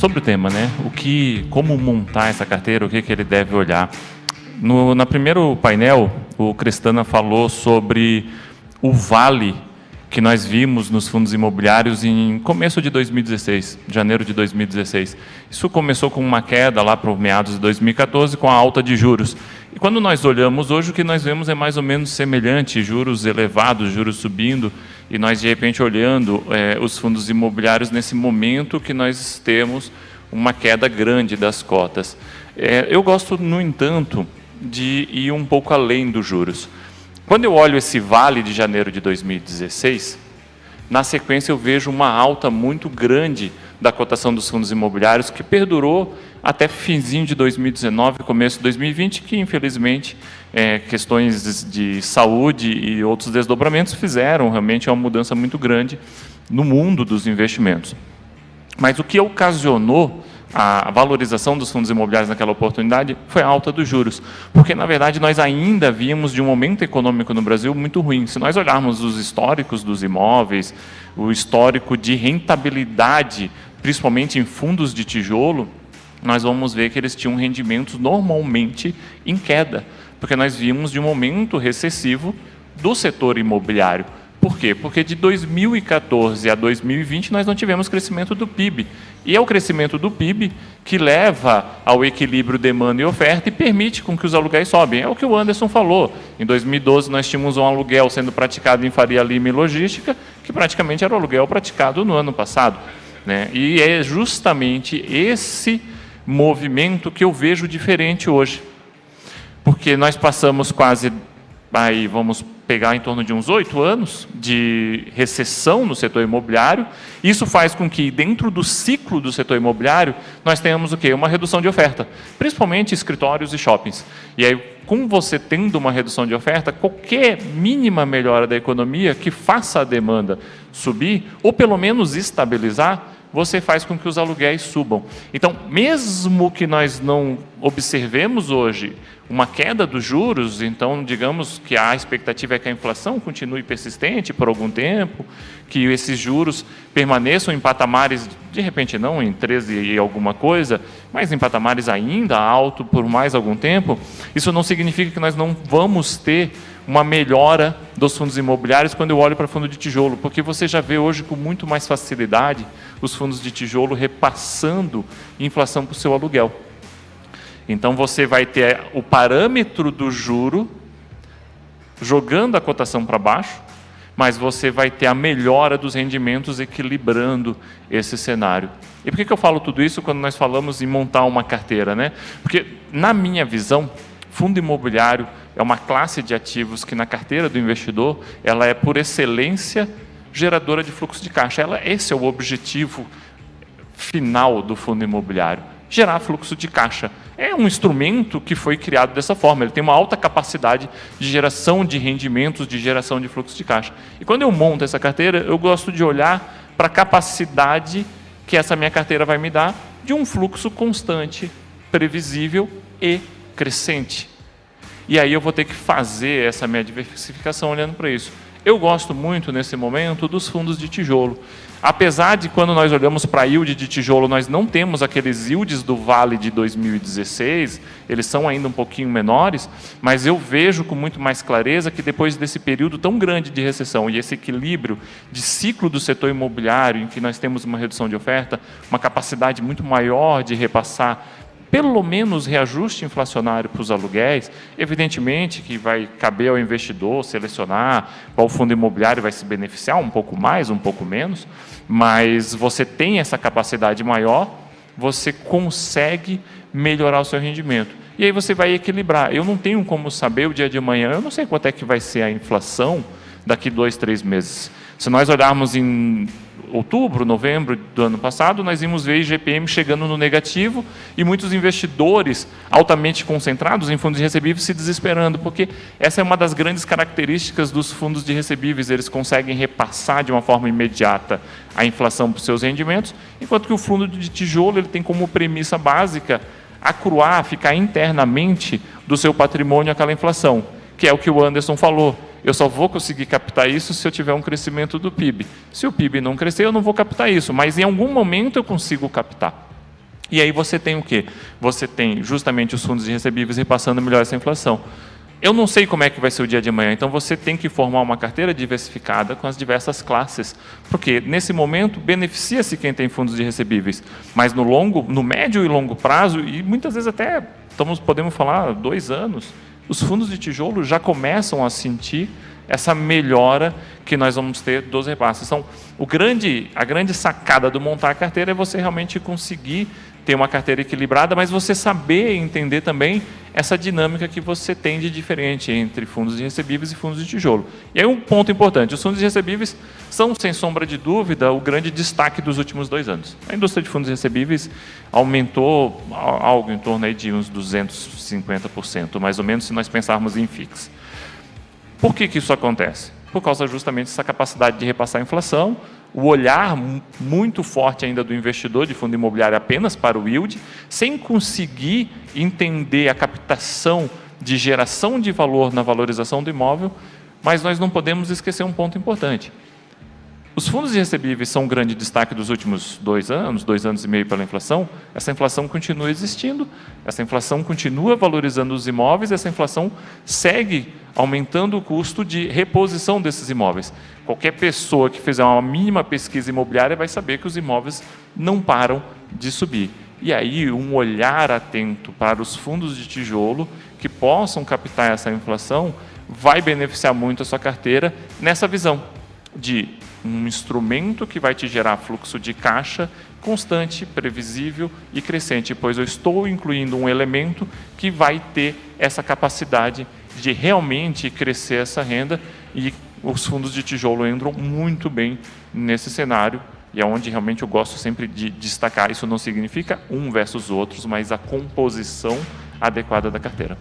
sobre o tema, né? Como montar essa carteira, o que ele deve olhar. No primeiro painel, o Crestana falou sobre o vale que nós vimos nos fundos imobiliários em começo de 2016, janeiro de 2016. Isso começou com uma queda lá para os meados de 2014, com a alta de juros. E quando nós olhamos hoje, o que nós vemos é mais ou menos semelhante, juros elevados, juros subindo, e nós, de repente, olhando os fundos imobiliários nesse momento que nós temos uma queda grande das cotas. Eu gosto, no entanto, de ir um pouco além dos juros. Quando eu olho esse vale de janeiro de 2016, na sequência eu vejo uma alta muito grande da cotação dos fundos imobiliários, que perdurou até finzinho de 2019, começo de 2020, que infelizmente questões de saúde e outros desdobramentos fizeram realmente uma mudança muito grande no mundo dos investimentos. Mas o que ocasionou a valorização dos fundos imobiliários naquela oportunidade foi a alta dos juros, porque, na verdade, nós ainda víamos de um momento econômico no Brasil muito ruim. Se nós olharmos os históricos dos imóveis, o histórico de rentabilidade, principalmente em fundos de tijolo, nós vamos ver que eles tinham rendimentos normalmente em queda, porque nós vimos de um momento recessivo do setor imobiliário. Por quê? Porque de 2014 a 2020 nós não tivemos crescimento do PIB. E é o crescimento do PIB que leva ao equilíbrio demanda e oferta e permite com que os aluguéis sobem. É o que o Anderson falou. Em 2012 nós tínhamos um aluguel sendo praticado em Faria Lima e Logística, que praticamente era o aluguel praticado no ano passado, né? E é justamente esse movimento que eu vejo diferente hoje. Porque nós passamos quase, aí vamos pegar em torno de uns 8 anos de recessão no setor imobiliário. Isso faz com que, dentro do ciclo do setor imobiliário, nós tenhamos o quê? Uma redução de oferta, principalmente escritórios e shoppings. E aí, com você tendo uma redução de oferta, qualquer mínima melhora da economia que faça a demanda subir, ou pelo menos estabilizar, você faz com que os aluguéis subam. Então, mesmo que nós não observemos hoje uma queda dos juros, então, digamos que a expectativa é que a inflação continue persistente por algum tempo, que esses juros permaneçam em patamares, de repente não em 13 e alguma coisa, mas em patamares ainda alto por mais algum tempo, isso não significa que nós não vamos ter uma melhora dos fundos imobiliários quando eu olho para fundo de tijolo, porque você já vê hoje com muito mais facilidade os fundos de tijolo repassando inflação para o seu aluguel. Então você vai ter o parâmetro do juro jogando a cotação para baixo, mas você vai ter a melhora dos rendimentos equilibrando esse cenário. E por que eu falo tudo isso quando nós falamos em montar uma carteira, né? Porque, na minha visão, fundo imobiliário é uma classe de ativos que, na carteira do investidor, ela é, por excelência, geradora de fluxo de caixa. Esse é o objetivo final do fundo imobiliário, gerar fluxo de caixa. É um instrumento que foi criado dessa forma, ele tem uma alta capacidade de geração de rendimentos, de geração de fluxo de caixa. E quando eu monto essa carteira, eu gosto de olhar para a capacidade que essa minha carteira vai me dar de um fluxo constante, previsível e crescente. E aí eu vou ter que fazer essa minha diversificação olhando para isso. Eu gosto muito, nesse momento, dos fundos de tijolo. Apesar de, quando nós olhamos para a yield de tijolo, nós não temos aqueles yields do Vale de 2016, eles são ainda um pouquinho menores, mas eu vejo com muito mais clareza que, depois desse período tão grande de recessão e esse equilíbrio de ciclo do setor imobiliário, em que nós temos uma redução de oferta, uma capacidade muito maior de repassar pelo menos reajuste inflacionário para os aluguéis, evidentemente que vai caber ao investidor selecionar qual fundo imobiliário vai se beneficiar, um pouco mais, um pouco menos, mas você tem essa capacidade maior, você consegue melhorar o seu rendimento. E aí você vai equilibrar. Eu não tenho como saber o dia de amanhã, eu não sei quanto é que vai ser a inflação daqui 2, 3 meses. Se nós olharmos em outubro, novembro do ano passado, nós vimos ver IGPM chegando no negativo e muitos investidores altamente concentrados em fundos de recebíveis se desesperando, porque essa é uma das grandes características dos fundos de recebíveis, eles conseguem repassar de uma forma imediata a inflação para os seus rendimentos, enquanto que o fundo de tijolo ele tem como premissa básica acruar, ficar internamente do seu patrimônio aquela inflação, que é o que o Anderson falou. Eu só vou conseguir captar isso se eu tiver um crescimento do PIB. Se o PIB não crescer, eu não vou captar isso, mas em algum momento eu consigo captar. E aí você tem o quê? Você tem justamente os fundos de recebíveis repassando melhor essa inflação. Eu não sei como é que vai ser o dia de amanhã, então você tem que formar uma carteira diversificada com as diversas classes, porque nesse momento beneficia-se quem tem fundos de recebíveis, mas no médio e longo prazo, e muitas vezes até podemos falar 2 anos, os fundos de tijolo já começam a sentir essa melhora que nós vamos ter dos repasses. Então, a grande sacada do montar a carteira é você realmente conseguir ter uma carteira equilibrada, mas você saber entender também essa dinâmica que você tem de diferente entre fundos de recebíveis e fundos de tijolo. E aí um ponto importante, os fundos de recebíveis são, sem sombra de dúvida, o grande destaque dos últimos 2 anos. A indústria de fundos de recebíveis aumentou algo em torno aí de uns 250%, mais ou menos, se nós pensarmos em FIIs. Por que isso acontece? Por causa justamente dessa capacidade de repassar a inflação, o olhar muito forte ainda do investidor de fundo imobiliário apenas para o yield, sem conseguir entender a captação de geração de valor na valorização do imóvel, mas nós não podemos esquecer um ponto importante. Os fundos de recebíveis são um grande destaque dos últimos 2 anos, 2 anos e meio pela inflação. Essa inflação continua existindo, essa inflação continua valorizando os imóveis, essa inflação segue aumentando o custo de reposição desses imóveis. Qualquer pessoa que fizer uma mínima pesquisa imobiliária vai saber que os imóveis não param de subir. E aí, um olhar atento para os fundos de tijolo que possam captar essa inflação vai beneficiar muito a sua carteira nessa visão de um instrumento que vai te gerar fluxo de caixa constante, previsível e crescente, pois eu estou incluindo um elemento que vai ter essa capacidade de realmente crescer essa renda, e os fundos de tijolo entram muito bem nesse cenário, e é onde realmente eu gosto sempre de destacar. Isso não significa um versus outros, mas a composição adequada da carteira.